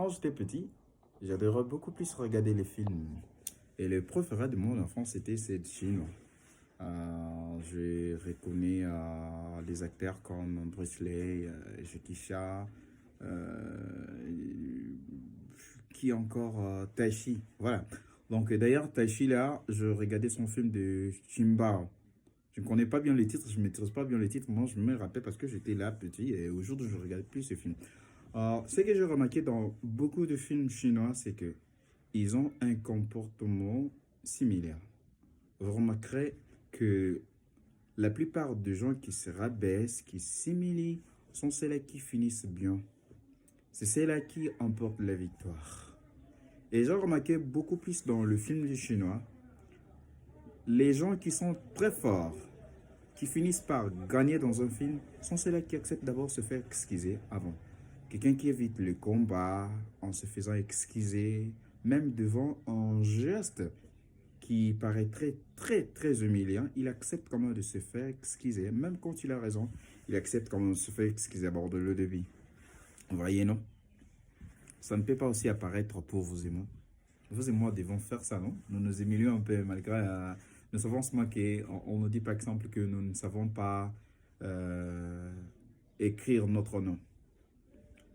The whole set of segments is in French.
quand j'étais petit, j'adorais beaucoup plus regarder les films. Et le préféré de mon enfance, c'était ces chinois. Je reconnais des acteurs comme Bruce Lee, Jackie Chan, qui encore Tai Chi. Voilà. Donc d'ailleurs, Tai Chi, là, je regardais son film de Chimbao. Je ne connais pas bien les titres, je ne maîtrise pas bien les titres. Moi, je me rappelle parce que j'étais là petit et aujourd'hui, je ne regarde plus ce film. Ce que j'ai remarqué dans beaucoup de films chinois, c'est que ils ont un comportement similaire. Vous remarquerez que la plupart des gens qui se rabaissent, qui s'humilient, sont ceux-là qui finissent bien. C'est ceux-là qui emportent la victoire. Et j'ai remarqué beaucoup plus dans le film du chinois, les gens qui sont très forts, qui finissent par gagner dans un film, sont ceux-là qui acceptent d'abord se faire excuser avant. Quelqu'un qui évite le combat en se faisant excuser, même devant un geste qui paraît très humiliant, il accepte quand même de se faire excuser. Même quand il a raison, il accepte quand même de se faire excuser à bord de l'eau de vie. Vous voyez, non? Ça ne peut pas aussi apparaître pour vous et moi. Vous et moi devons faire ça, non? Nous nous humilions un peu malgré... nous savons ce manquer. On nous dit par exemple que nous ne savons pas écrire notre nom.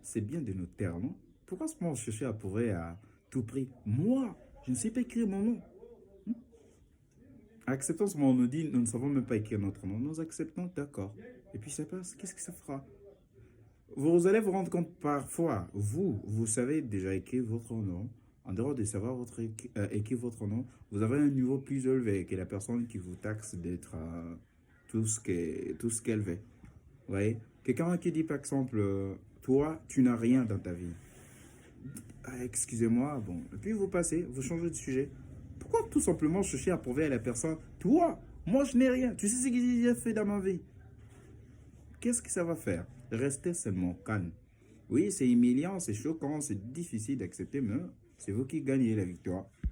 C'est bien de nous taire, non? Pourquoi se moi chercher à prouver à tout prix? Moi, je ne sais pas écrire mon nom. Acceptons ce moment, on nous dit, nous ne savons même pas écrire notre nom. Nous acceptons, d'accord. Et puis ça passe, qu'est-ce que ça fera? Vous allez vous rendre compte parfois, vous savez déjà écrire votre nom. En dehors de savoir écrire votre nom, vous avez un niveau plus élevé que la personne qui vous taxe d'être tout ce qu'elle veut. Vous voyez? Quelqu'un qui dit par exemple, toi, tu n'as rien dans ta vie. Ah, excusez-moi, bon. Et puis vous passez, vous changez de sujet. Pourquoi tout simplement chercher à prouver à la personne, toi, moi je n'ai rien, tu sais ce que j'ai fait dans ma vie? Qu'est-ce que ça va faire? Restez seulement calme. Oui, c'est humiliant, c'est choquant, c'est difficile d'accepter, mais c'est vous qui gagnez la victoire.